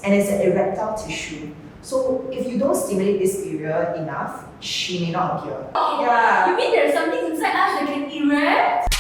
and it's an erectile tissue. So if you don't stimulate this area enough, she may not appear. Oh, Yeah. you mean there's something inside us that can erect?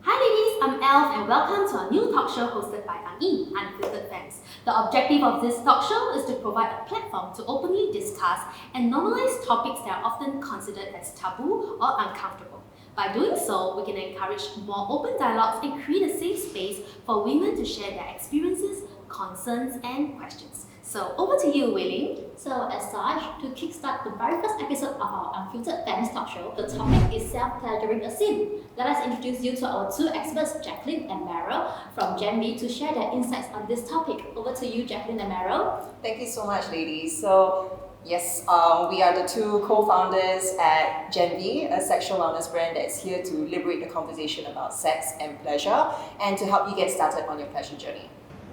Hi ladies, I'm Elf and welcome to our new talk show hosted by Unfiltered Femmes. The objective of this talk show is to provide a platform to openly discuss and normalize topics that are often considered as taboo or uncomfortable. By doing so, we can encourage more open dialogues and create a safe space for women to share their experiences, concerns, and questions. So over to you, Wei Ling. So as such, to kickstart the very first episode of our Unfiltered Femmes talk show, the topic is self-pleasuring a sin. Let us introduce you to our two experts, Jacqueline and Meryl from Genvie, to share their insights on this topic. Over to you, Jacqueline and Meryl. Thank you so much, ladies. So, yes, we are the two co-founders at Genvie, a sexual wellness brand that is here to liberate the conversation about sex and pleasure and to help you get started on your pleasure journey.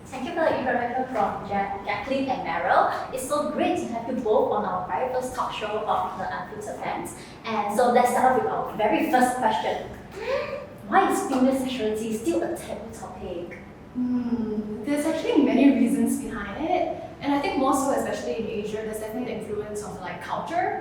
Thank you for the introduction from Jacqueline and Meryl. It's so great to have you both on our very first talk show of the Unfiltered Femmes. And so let's start off with our very first question. Why is female sexuality still a taboo topic? There's actually many reasons behind it, and I think more so, especially in Asia, there's definitely the influence of like culture,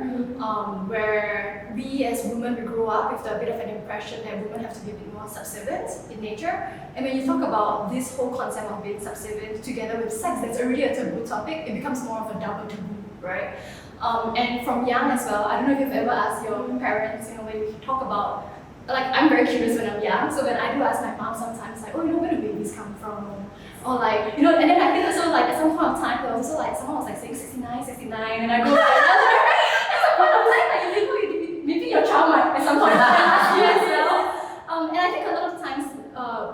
where we as women we grow up with a bit of an impression that women have to be a bit more subservient in nature. And when you talk about this whole concept of being subservient together with sex, that's already a taboo topic. It becomes more of a double taboo, right? And from young as well, I don't know if you've ever asked your parents, when you talk about. Like, I'm very curious when I'm young, so when I do ask my mom sometimes, like, where do babies come from? Or like, and then I think also like at some point of time, there was also like, someone was like saying 69, and I go like, at some point of time, like, maybe your child might at some point of time ask you as well. And I think a lot of times,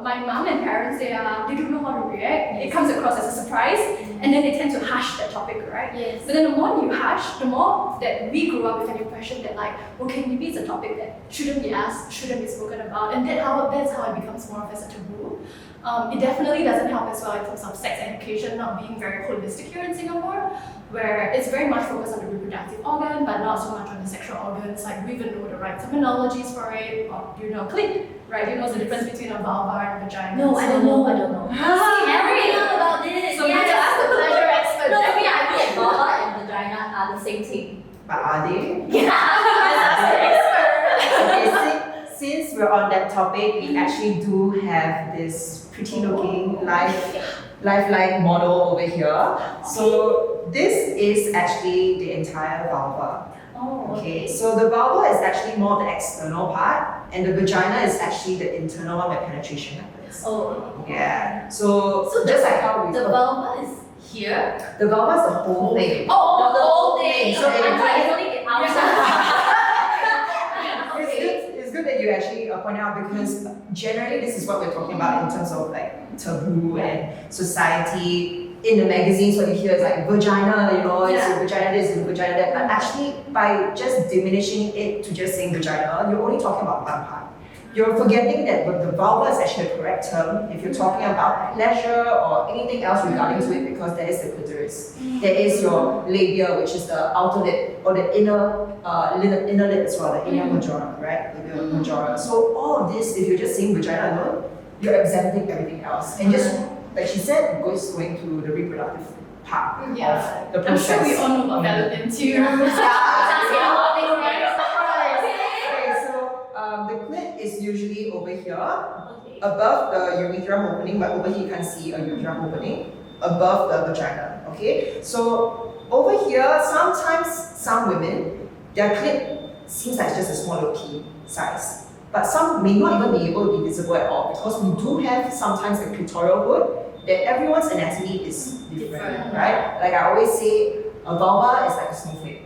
my mom and parents, they don't know how to react. It comes across as a surprise, and then they tend to hush that topic, right? Yes. But then the more you hush, the more that we grew up with an impression that like, okay, maybe it's a topic that shouldn't be asked, shouldn't be spoken about, and that's how it becomes more of as a taboo. It definitely doesn't help as well in terms of sex education not being very holistic here in Singapore, where it's very much focused on the reproductive organ, but not so much on the sexual organs. Like, we even know the right terminologies for it, or clit, right? Do you know the difference between a vulva and a vagina? No, I don't know. Everyone know about this. So you have to ask the pleasure expert. No, I think vulva and vagina are the same thing. But are they? Yeah. Okay, since we're on that topic, we actually do have this pretty looking lifelike model over here. So this is actually the entire vulva. Oh, Okay, so the vulva is actually more the external part, and the vagina is actually the internal one where penetration happens. Oh. Yeah, so just like how we The vulva is here. the vulva is the whole thing. Oh, the whole thing. So I thought it's only the outside. It's good that you actually point out, because generally this is what we're talking about in terms of like taboo and society. In the magazines, what you hear is like vagina, it's your vagina this and vagina that. But actually, by just diminishing it to just saying vagina, you're only talking about one part. You're forgetting that the vulva is actually the correct term if you're talking about pleasure or anything else regarding to it, because there is the clitoris. There is your labia, which is the outer lip, or the inner lip as well, the inner majora, right? Labia majora. So all of this, if you're just saying vagina alone, you're exempting everything else. And just, like she said, going to the reproductive part of the I'm process. sure we all know about fallopian tube. Okay, so the clit is usually over here, above the urethral opening, but over here you can't see a urethral opening, above the vagina, okay? So over here, sometimes some women, their clit seems like just a small little pea size. But some may not even be able to be visible at all, because we do have sometimes a clitoral hood that everyone's anatomy is different, right? Like I always say, a vulva is like a snowflake.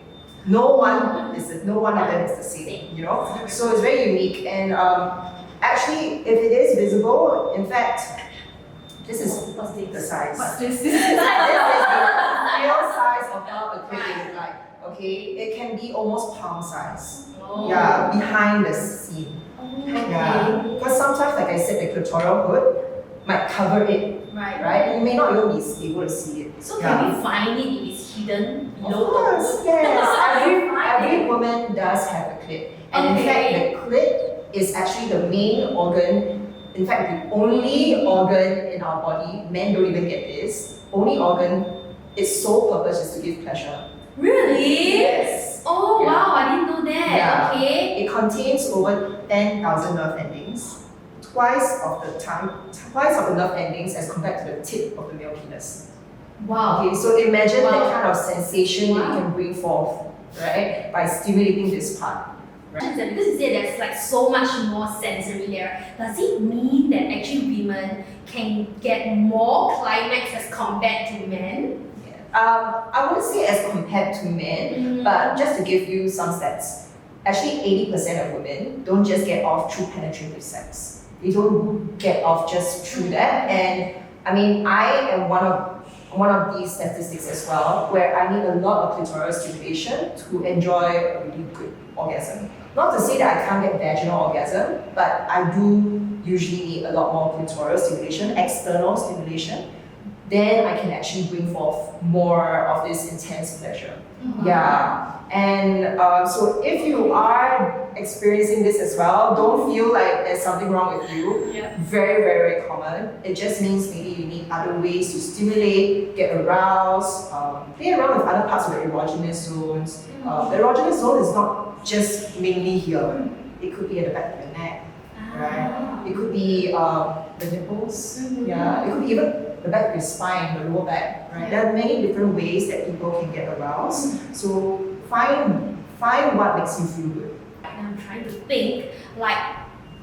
No one of them is the same, So it's very unique. And actually, if it is visible, in fact, this is the size. What's this? This is the real size of how a clit looks like. Okay, it can be almost palm size. Yeah, behind the seam. Yeah, because sometimes, like I said, the clitoral hood might cover it, right? And you may not even be able to see it. So can we find it if it's hidden Of below? course, yes. Every woman does have a clit. And in fact, the clit is actually the main organ In fact, the only organ in our body, men don't even get this, only organ, its sole purpose is to give pleasure. Really? Yes. Oh Yeah. wow, I didn't know that. Yeah. Okay. It contains over 10,000 nerve endings, twice of the nerve endings as compared to the tip of the male penis. Wow. Okay, so imagine Wow. that kind of sensation that Wow. you can bring forth, right, by stimulating this part. Because you say there's like so much more sensory there, does it mean that actually women can get more climax as compared to men? I wouldn't say as compared to men, but just to give you some stats, actually 80% of women don't just get off through penetrative sex. They don't get off just through that. And I mean, I am one of these statistics as well, where I need a lot of clitoral stimulation to enjoy a really good orgasm. Not to say that I can't get vaginal orgasm, but I do usually need a lot more clitoral stimulation, external stimulation. Then I can actually bring forth more of this intense pleasure. Yeah, and so if you are experiencing this as well, don't feel like there's something wrong with you. Yeah. Very, very common. It just means maybe you need other ways to stimulate, get aroused, play around with other parts of the erogenous zones. The erogenous zone is not just mainly here. It could be at the back of your neck, right? It could be the nipples. Yeah, it could be even the back of your spine, the lower back, right? There are many different ways that people can get aroused. So find what makes you feel good. And I'm trying to think, like,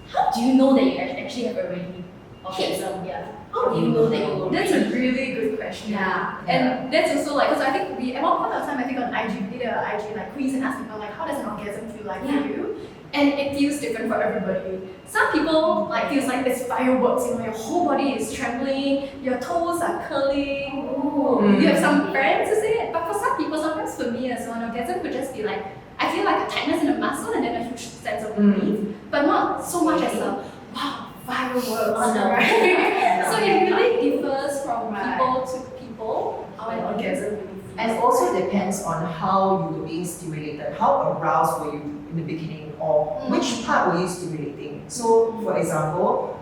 how do you know that you actually have already orgasm? Yeah. How do you know that you already? That's a really good question. Yeah. And that's also like, because I think we, at one point of time, I think on IG, we did a IG like quiz and asked people like, how does an orgasm feel like Yeah. for you? And it feels different for everybody. Some people like feels like there's fireworks, you know, your whole body is trembling, your toes are curling. Oh. You have some friends who say it, but for some people, sometimes for me as well, an orgasm could just be like, I feel like a tightness in the muscle and then a huge sense of relief, but not so much as a wow, fireworks, Oh, no. right? So it really differs from people to people how an orgasm really feels. And it also depends on how you were being stimulated, how aroused were you in the beginning, or which part were you stimulating. So, for example,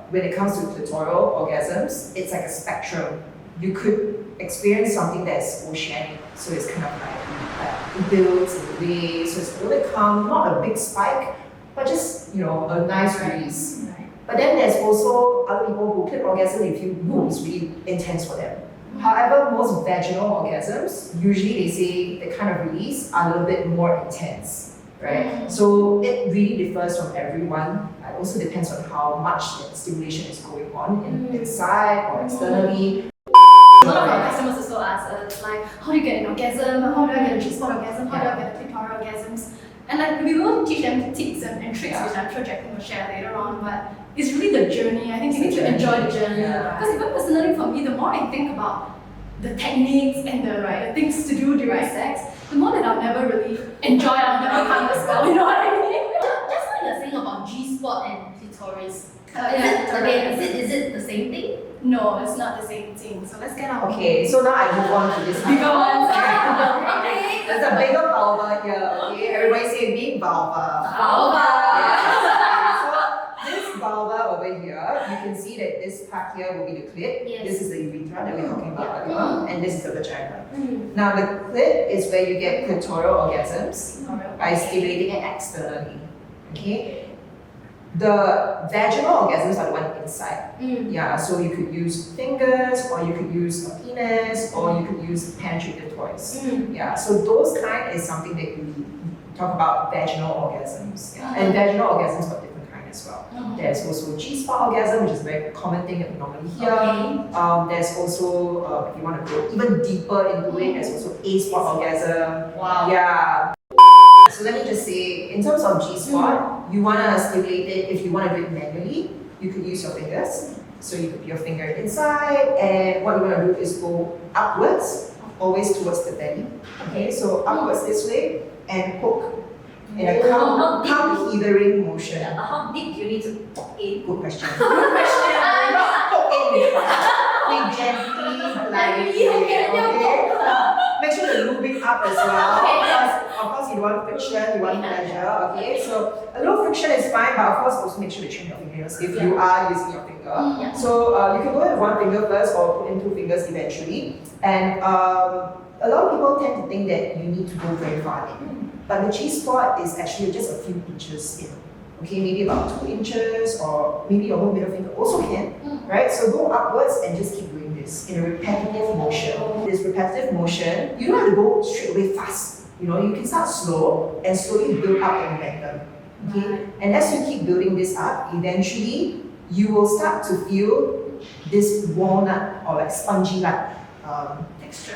when it comes to clitoral orgasms, it's like a spectrum. You could experience something that's oceanic, so it's kind of like it builds in the waves, so it's a little bit calm, not a big spike, but just a nice release. But then there's also other people who clip orgasm if you it's really intense for them. However, most vaginal orgasms, usually they say the kind of release are a little bit more intense, right? So it really differs from everyone. It also depends on how much that stimulation is going on inside or externally. A lot of our customers also ask us like, how do you get an orgasm? How do I get a G-spot orgasm? How do I get a clitoral orgasms? And like we will teach them tips and tricks, which I'm sure Jacqueline will share later on, but it's really the journey. I think you need to enjoy the journey. Because even personally for me, the more I think about the techniques and the things to do during sex, the more that I'll never really enjoy it, I'll never come the spell, you know what I mean? Just like you're saying about G-spot and clitoris. Yeah, Is it the same thing? No, it's not the same thing. So let's get on. Okay, so now I move on to this bigger one. Okay. There's a bigger vulva here, okay? Everybody say big vulva. Vulva. Yeah. So this vulva over here, you can see that this part here will be the clit. Yes. This is the urethra that we're talking about earlier, and this is the vagina. Now the clit is where you get clitoral orgasms by stimulating it externally. Okay? The vaginal orgasms are the one inside. Yeah, so you could use fingers, or you could use a penis, or you could use penetrative toys. Yeah, so those kind is something that you talk about vaginal orgasms. Yeah. And vaginal orgasms are different kind as well. There's also G-spot orgasm, which is a very common thing that we normally hear. Okay. There's also, if you want to go even deeper into it, there's also A-spot orgasm. Wow. Yeah. So let me just say, in terms of G-spot, you want to stimulate it, if you want to do it manually, you could use your fingers. So you put your finger inside, and what you want to do is go upwards, always towards the belly. Okay, so upwards this way, and poke in a calm heaving motion. How deep do you need to poke in? Good question. Good question. Not poke in. We gently, lightly, okay? Make sure the lubing up as well. Okay. Of course, you want friction, you want pleasure, okay? So a little friction is fine, but of course, also make sure to trim your fingers if you are using your finger. Yeah. So you can go with one finger first or put in two fingers eventually. And a lot of people tend to think that you need to go very far in. But the G-spot is actually just a few inches in. Okay, maybe about 2 inches or maybe your whole middle finger also can, right? So go upwards and just keep doing this in a repetitive motion. This repetitive motion, you don't have to go straight away fast. You know, you can start slow and slowly build up the momentum. Okay, and as you keep building this up, eventually you will start to feel this walnut or like spongy-like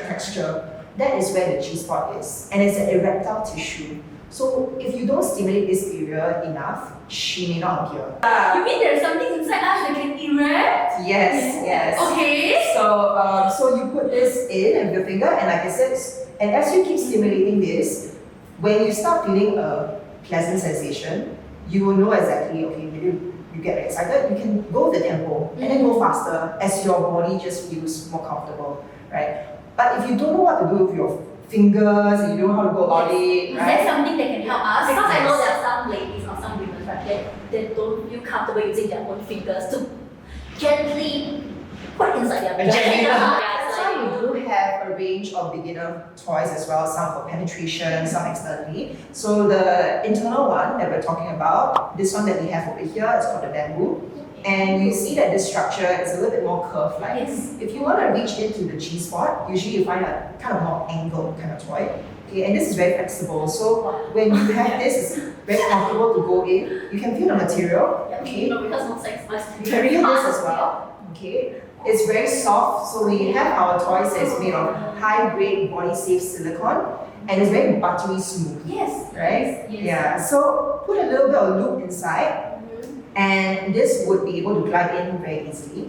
texture. That is where the G-spot is, and it's an erectile tissue. So if you don't stimulate this area enough, she may not appear. You mean there's something inside us that can erect? Yes. Okay. So you put this in with your finger, and like I said, and as you keep stimulating this, when you start feeling a pleasant sensation, you will know exactly, okay, you get excited, you can go with the tempo and then go faster as your body just feels more comfortable, right? But if you don't know what to do with your fingers and you don't know how to go about it, Is right? there something that can help us? Because I know there are some ladies or some women, right, that don't feel comfortable using their own fingers to gently put inside their vagina. That's why we do have a range of beginner toys as well, some for penetration, some externally. So the internal one that we're talking about, this one that we have over here, is called the bamboo. And you see that this structure is a little bit more curved like. Yes. If you want to reach into the G-spot, usually you find a kind of more angled kind of toy. Okay, and this is very flexible. So when you have this, it's very comfortable to go in. You can feel the material. Okay, no, because no sex toys. You can feel this as well. Okay, it's very soft. So we have our toys that's made of high-grade body-safe silicone, and it's very buttery smooth. Yes. Right? Yes. Yeah. So put a little bit of loop inside. And this would be able to glide in very easily.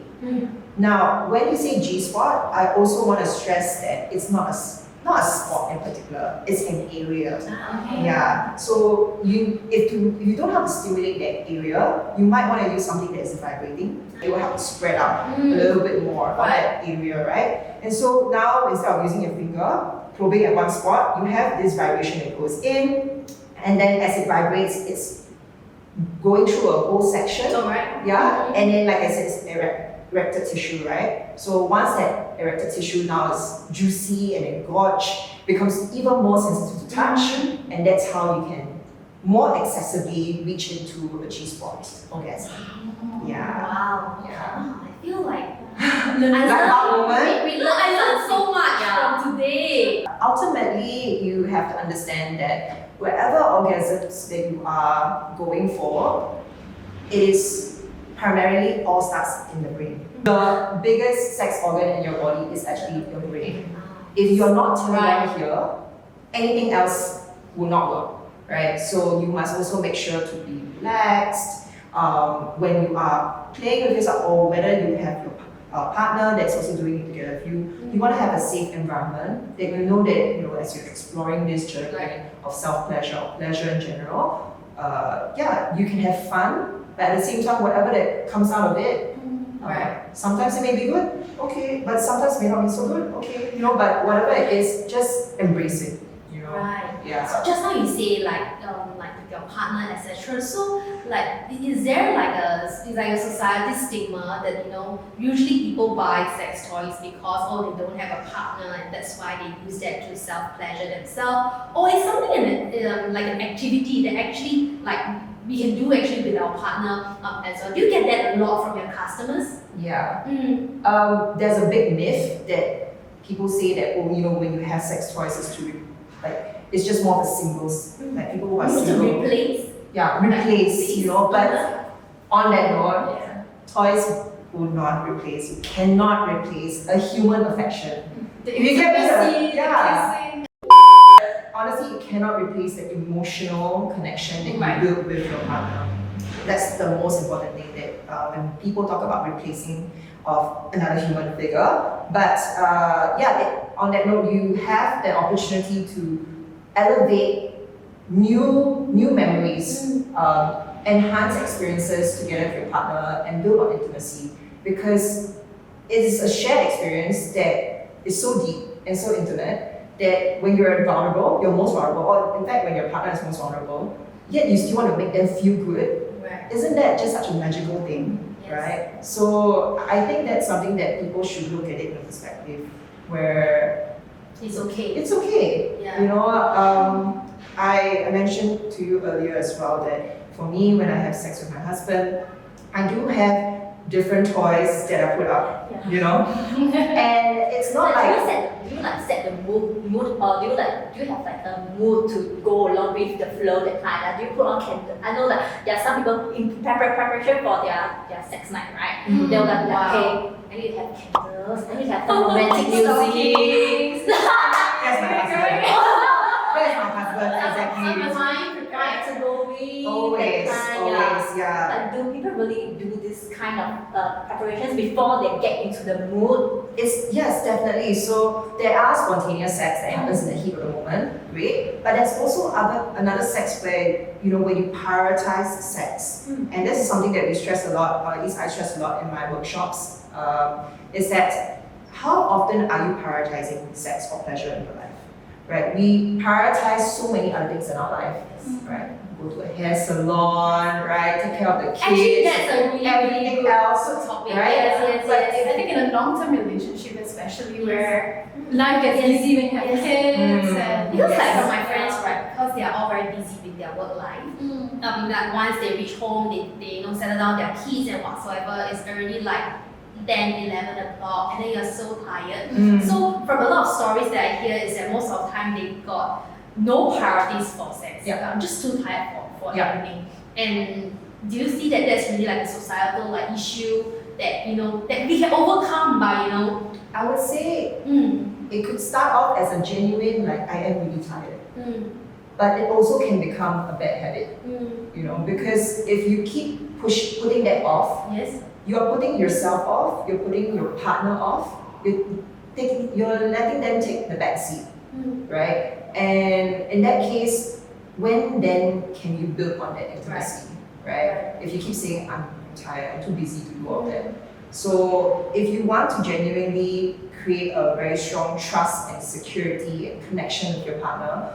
Now, when you say G-spot, I also want to stress that it's not a spot in particular, it's an area. Okay. Yeah, so if you don't have to stimulate that area, you might want to use something that is vibrating. It will help to spread out a little bit more on that area, right? And so now, instead of using your finger, probing at one spot, you have this vibration that goes in, and then as it vibrates, it's going through a whole section. Alright. Yeah, and then like I said, it's erected tissue, right? So once that erected tissue now is juicy and engorged, becomes even more sensitive to touch, and that's how you can more accessibly reach into a G-spot orgasm. Yeah. Wow. Yeah. I feel like Like that moment. I learned so much from today. Ultimately, you have to understand that wherever orgasms that you are going for, it is primarily all starts in the brain. The biggest sex organ in your body is actually your brain. If you're not turning on here, anything else will not work, right? So you must also make sure to be relaxed when you are playing with this, or whether you have your partner that's also doing it together with you. You want to have a safe environment that you know that, you know, as you're exploring this journey of self-pleasure or pleasure in general, you can have fun, but at the same time, whatever that comes out of it, sometimes it may be good, okay, but sometimes it may not be so good, okay, you know, but whatever it is, just embrace it, you know. Right. Yeah. So just now you say like with your partner, etc. So like, is there like a society stigma that, you know, usually people buy sex toys because they don't have a partner and that's why they use that to self-pleasure themselves, or is something like an activity that actually like we can do actually with our partner as well? Do you get that a lot from your customers? Yeah. There's a big myth that people say that, oh, you know, when you have sex toys, it's just more of a singles, like people who are To single. replace? Yeah, replace, you know, but on that note, Yeah. toys will not replace, you cannot replace a human affection. The If you get me, intimacy, yeah. the kissing. Honestly, you cannot replace the emotional connection that Right. you build with your partner. That's the most important thing that when people talk about replacing of another human figure. But on that note, you have the opportunity to elevate new memories, enhance experiences together with your partner, and build on intimacy, because it is a shared experience that is so deep and so intimate that when you're vulnerable, you're most vulnerable, or in fact when your partner is most vulnerable, yet you still want to make them feel good. Right. Isn't that just such a magical thing, Yes. right? So I think that's something that people should look at it in a perspective where It's okay. it's okay. Yeah. You know, I mentioned to you earlier as well that for me, when I have sex with my husband, I do have different toys that I put up, Yeah. you know, and it's not like Do you set the mood, or do you have like a mood to go along with the flow that kind? Like, do you put on candle? I know that there are some people in preparation for their sex night, right? Mm. They'll like, Wow. okay, I need to have candles, I need to have some romantic music. that's my husband. That's my husband, exactly. Right, to go with Always, that kind, always, yeah. Like, do people really do this kind of preparations before they get into the mood? Yes, definitely. So there are spontaneous sex that happens in the heat of the moment, great. But there's also another sex where when you prioritize sex, and this is something that we stress a lot, or at least I stress a lot in my workshops. Is that how often are you prioritizing sex or pleasure in your life? Right? We prioritize so many other things in our life, right? Go to a hair salon, right? Take care of the kids. Actually, that's a really, everything really else, good topic. right? Yes. But I think in a long-term relationship, especially where life gets busy when you have kids, and Because like Yes. from my friends, right, because they are all very busy with their work life. Like once they reach home, they settle down their kids and whatsoever, it's already like 10, 11 o'clock, and then you're so tired. So from a lot of stories that I hear is that most of the time they got no priorities for sex. Yeah. I'm just too tired for Yeah. everything. And do you see that that's really like a societal issue that that we can overcome by I would say mm, it could start off as a genuine, like, I am really tired. mm, But it also can become a bad habit, because if you keep putting that off, yes. you're putting yourself off, you're putting your partner off, you're letting them take the back seat, right? And in that case, when then can you build on that intimacy, right? If you keep saying, I'm tired, I'm too busy to do all that. So if you want to genuinely create a very strong trust and security and connection with your partner,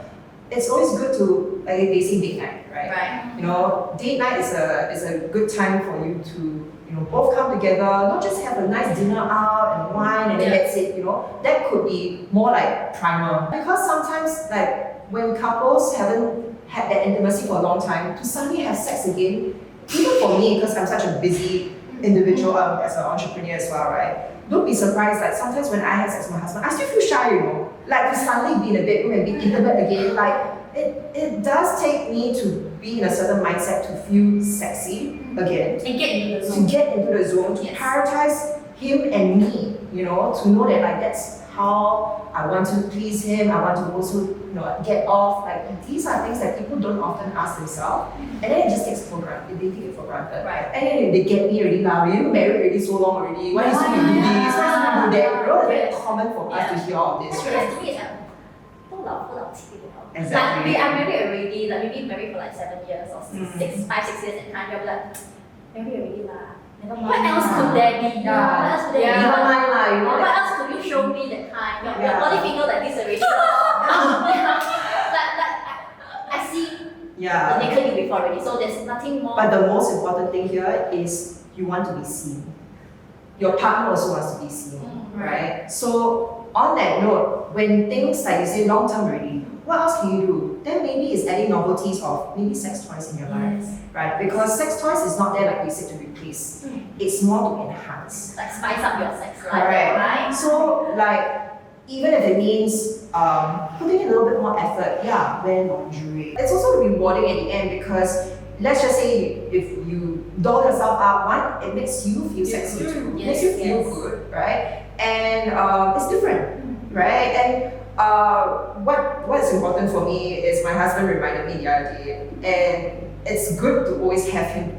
it's always good to, like they say, date night, right? Right. Date night is a good time for you to both come together, not just have a nice dinner out and wine and then that's it, That could be more like primer. Because sometimes, like, when couples haven't had that intimacy for a long time, to suddenly have sex again, even for me, because I'm such a busy individual as an entrepreneur as well, right? Don't be surprised, like sometimes when I have sex with my husband, I still feel shy, Like to suddenly be in a bedroom and be intimate again, like it does take me to be in a certain mindset to feel sexy again. And get into the To zone. get into the zone, to Yes. prioritize him and me, to know that like that's how I want to please him, I want to also, get off. Like these are things that people don't often ask themselves. And then it just takes for granted. They take it for granted. Right. And then they get me already now. You married already so long already. Why is he do this? Why is he do that? It's very common for us to hear all this, Actually, right? to me, it's like, Exactly. Like, I'm married already, like maybe married for like 7 years or 5, 6 years at time. You'll be like, married already lah. Never mind. What else could there be? Yeah. What else could there be? Never mind lah, What else could you show me that kind? Your Yeah. body finger like this already. I see the Yeah. naked you before already, so there's nothing more. But the most important thing here is you want to be seen. Your partner also wants to be seen, right? So on that note, when things like you say long term already, what else can you do? Then maybe it's adding novelties of maybe sex toys in your life, right? Because sex toys is not there like we said to replace. It's more to enhance. like spice up your sex life, Correct. right? So like even if it means putting in a little bit more effort, wear lingerie. It's also rewarding at the end because let's just say if you doll yourself up, one, it makes you feel sexy too. It makes you feel good, right? And it's different, right? And what's important for me is my husband reminded me the other day, and it's good to always have him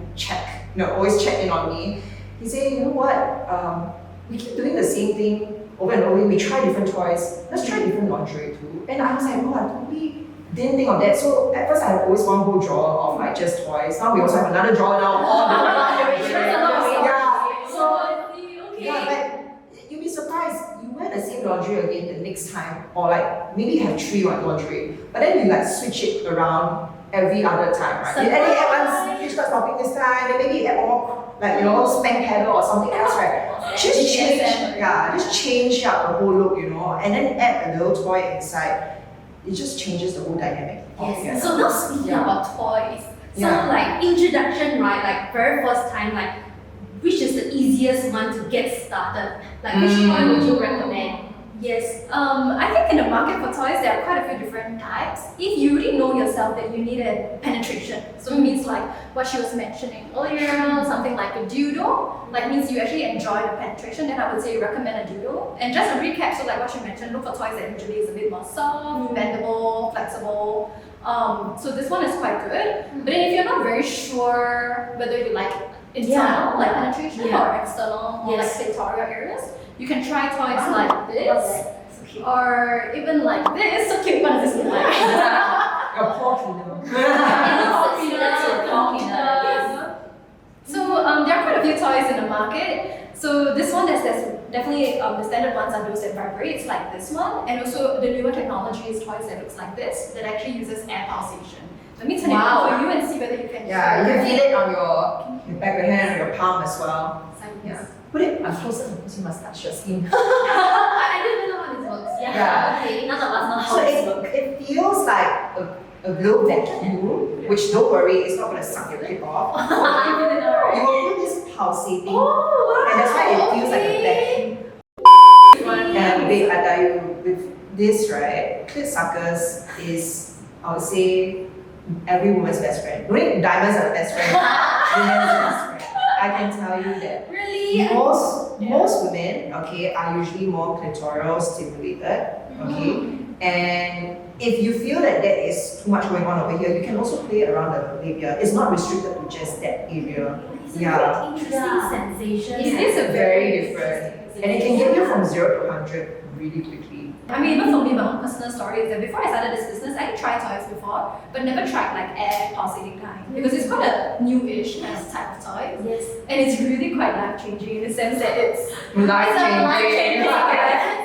always check in on me. He said, you know what? We keep doing the same thing over and over. We try different toys. Let's try different lingerie too. And I was like, oh, I totally didn't think of that. So at first I had always one whole drawer of like just toys. Now we also have another drawer now of all the lingerie. Yeah. So yeah, but you'll be surprised. You wear the same lingerie again the next time, or like maybe you have 3 on lingerie, but then you like switch it around every other time, right? And then you add one fish stopping this time, then maybe you add more like spank paddle or something else, right? Just change out the whole look, and then add a little toy inside. It just changes the whole dynamic. Yes. So now speaking about toys, so like introduction, right? Like very first time, like which is the easiest one to get started? Like which toy would you recommend? Yes, I think in the market for toys, there are quite a few different types. If you really know yourself that you need a penetration, so it means like what she was mentioning earlier, something like a dildo, like means you actually enjoy the penetration, then I would say recommend a dildo. And just a recap, so like what she mentioned, look for toys that usually is a bit more soft, bendable, flexible. So this one is quite good. But then if you're not very sure whether you like internal, like penetration, or external, or like clitoral areas, you can try toys like this, or even like this. So cute, what does this look like? A paw cleaner. So there are quite a few toys in the market. So this one, there's definitely the standard ones are those that vibrates like this one, and also the newer technology is toys that looks like this that actually uses air pulsation. Let me turn it on for you and see whether you can. Yeah, you can feel it on your back of your hand or your palm as well. Yeah. Put it closer because you must touch your skin. I didn't know how this works. Yeah. Okay. None of us know how So this works. it feels like a little vacuum, which don't worry, it's not going to suck your clip off. You will feel this pulsating, and that's why it feels like a vacuum. And babe, I tell you, with this, right, clit suckers is, I would say, every woman's best friend. Don't diamonds are the best friend. Women's best friend. I can tell you that. Really? Most women, okay, are usually more clitoral stimulated, okay, and if you feel that there is too much going on over here, you can also play around the labia. It's not restricted to just that area. It's a very interesting sensation. It is a very different, and it can get you from 0 to 100 really quickly. I mean, even for me, my own personal story is that before I started this business, I did try toys before, but never tried like air pulsating kind, because it's quite a new-ish kind of type of toy. Yes. And it's really quite life-changing in the sense that it's Life-changing.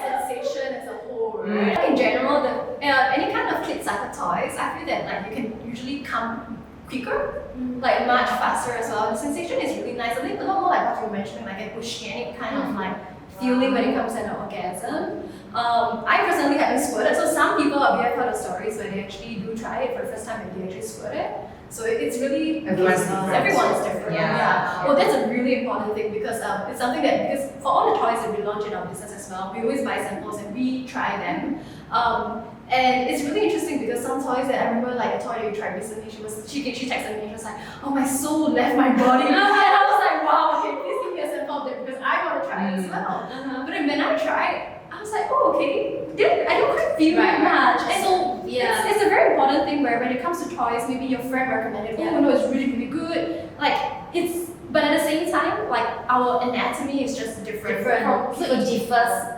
sensation as a whole, right? Like in general, any kind of kid sucker toys, I feel that like you can usually come quicker, like much faster as well. The sensation is really nice. A lot more like what you were mentioning, like an oceanic kind of like feeling when it comes to an orgasm. I personally haven't squirted, so some people have heard of stories where they actually do try it for the first time and they actually squirt it. So it's really Everyone's different. Everyone's different. Yeah. Well, that's a really important thing because it's something that because for all the toys that we launch in our business as well, we always buy samples and we try them. And it's really interesting because some toys that I remember, like a toy that we tried recently, she texted me and she was like, "Oh, my soul left my body," and I was like, "Wow, okay, please give me a sample of that because I want to try it as well." But then when I tried, I was like, "Oh, okay." I don't quite feel that much. And So it's a very important thing where when it comes to toys, maybe your friend recommended, "Oh no, it's really really good." Like but at the same time, like our anatomy is just different. So it differs.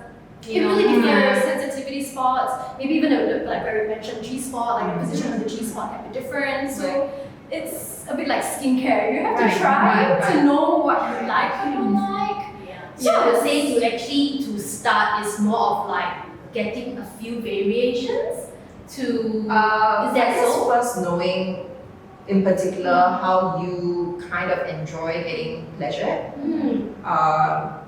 It really differs. Sensitivity spots, maybe even like where we mentioned G spot, like the position of the G spot can be different. So it's a bit like skincare. You have to try to know what you like, what you don't like. So I would say to start is more of like getting a few variations to is that so? First knowing in particular how you kind of enjoy getting pleasure.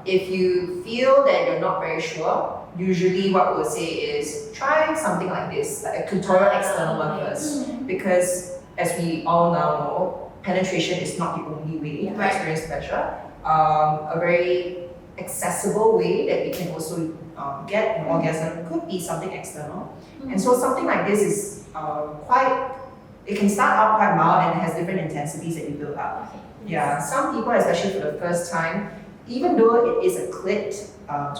If you feel that you're not very sure, usually what we'll say is try something like this, like a clitoral external one first, because as we all now know, penetration is not the only way to experience pleasure. A very accessible way that we can also get an orgasm could be something external. And so something like this is it can start out quite mild and it has different intensities that you build up. Yeah, some people, especially for the first time, even though it is a clit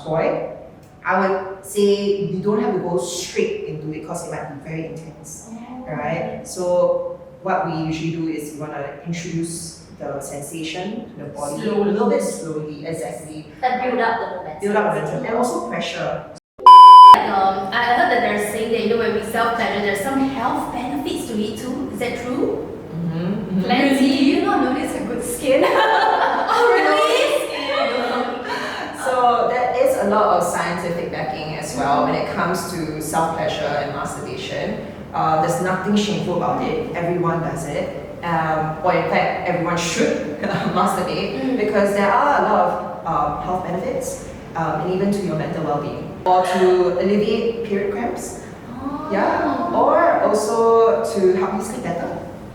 toy, I would say you don't have to go straight into it because it might be very intense, right? So what we usually do is we want to introduce the sensation to the body a little bit slowly, exactly. That build up the momentum. Build up momentum and also pressure. I heard that they're saying that when we self-pleasure, there's some health benefits to it too. Is that true? Plenty. You don't notice a good skin. Oh, really? So there is a lot of scientific backing as well when it comes to self-pleasure and masturbation. There's nothing shameful about it. Everyone does it. Or in fact, everyone should masturbate because there are a lot of health benefits and even to your mental well-being. Or to alleviate period cramps. Yeah. Or also to help you sleep better.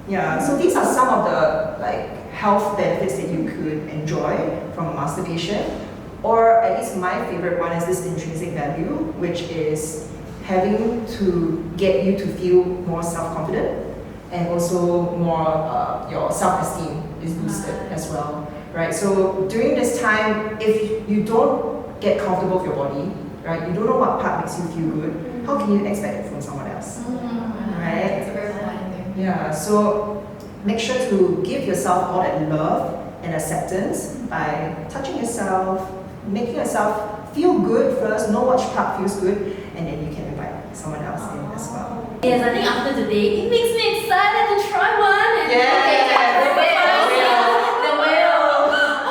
Yeah. So these are some of the health benefits that you could enjoy from masturbation. Or at least my favorite one is this intrinsic value, which is having to get you to feel more self-confident and also more your self-esteem is boosted as well, right? So during this time, if you don't get comfortable with your body, right, you don't know what part makes you feel good, how can you expect it from someone else, right? It's a very important thing. Yeah, so make sure to give yourself all that love and acceptance by touching yourself, making yourself feel good first, know which part feels good, and then you can invite someone else in as well. Yes, I think after today, it makes me excited to try one. And the whale.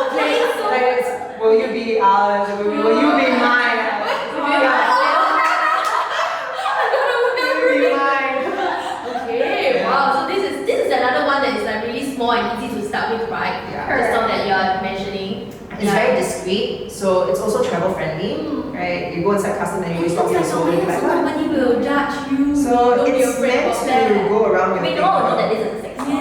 Okay, so Will you be ours? Will you be mine? okay, wow. So this is another one that is really small and easy to start with, right? Yeah. The song that you are mentioning. It's very discreet, so it's also travel friendly, right? You go inside custom and you stop your soul and you're like, so what? nobody will judge you. So Don't be it's afraid meant of to that. go around your We finger. know that this is a sex toy.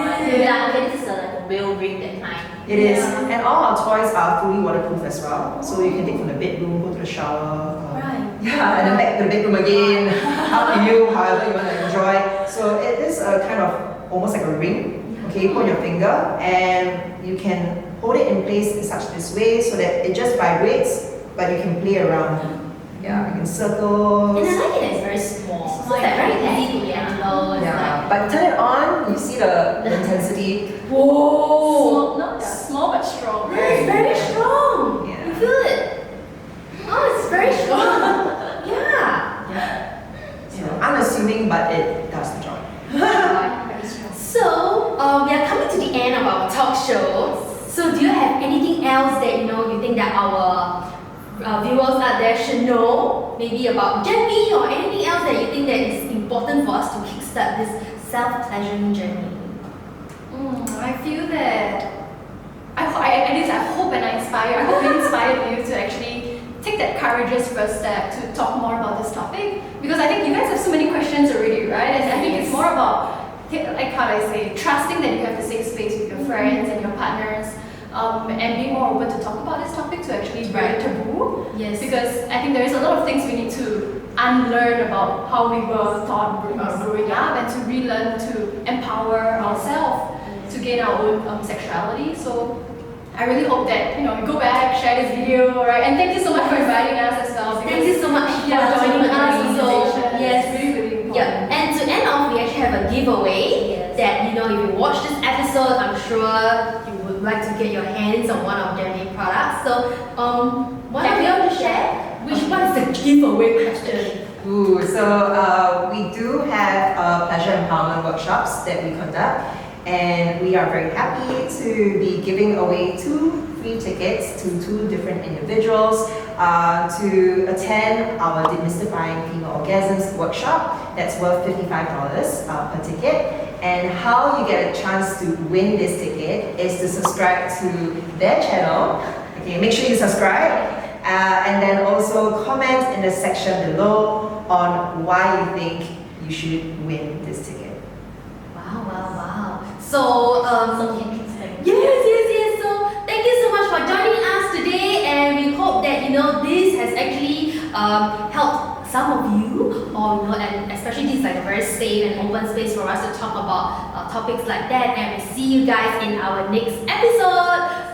Yeah. Okay, this is like a real ring that kind. It is, and all our toys are fully waterproof as well. So you can take from the bedroom, go to the shower. Right. Yeah, and then back to the bedroom again. Up to you, however you want to enjoy. So it is a kind of almost like a ring. Okay, you put your finger and you can hold it in place in such this way so that it just vibrates, but you can play around. Yeah, you can circle. And I like it that it's very small. So it's like very easy to handle. It's Yeah, but turn it on, you see the intensity. Whoa! Small, no, Small but strong. Yeah, it's very strong. Yeah. You feel it? Oh, it's very strong. Yeah. So unassuming, but it does the job. So, we are coming to the end of our talk show. So, do you have anything else that you think that our viewers out there should know? Maybe about Genvie or anything else that you think that is important for us to kickstart this self-pleasuring journey? I feel that I hope and I inspire. I hope we inspired you to actually take that courageous first step to talk more about this topic, because I think you guys have so many questions already, right? And I think it's more about trusting that you have the safe space with your friends and your partners, and being more open to talk about this topic to actually break the taboo. Yes. Because I think there is a lot of things we need to unlearn about how we were taught growing up, and to relearn to empower ourselves to gain our own sexuality. So I really hope that you go back, share this video, right? And thank you so much for inviting us as well. Thank you so much for joining us. So, yes. It's really, really important. Yeah, and to end off, we actually have a giveaway that if you watch this episode, I'm sure you would like to get your hands on one of Genvie products. So, one of you want to share? Which one is the giveaway question? Ooh, so we do have pleasure empowerment workshops that we conduct, and we are very happy to be giving away 2 free tickets to 2 different individuals to attend our Demystifying Female Orgasms workshop. That's worth $55 per ticket. And how you get a chance to win this ticket is to subscribe to their channel. Okay, make sure you subscribe. And then also comment in the section below on why you think you should win this ticket. Wow. So, So interesting. yes. So, thank you so much for joining us today, and we hope that this has actually helped some of you, or and especially this is like a very safe and open space for us to talk about topics like that. And we see you guys in our next episode.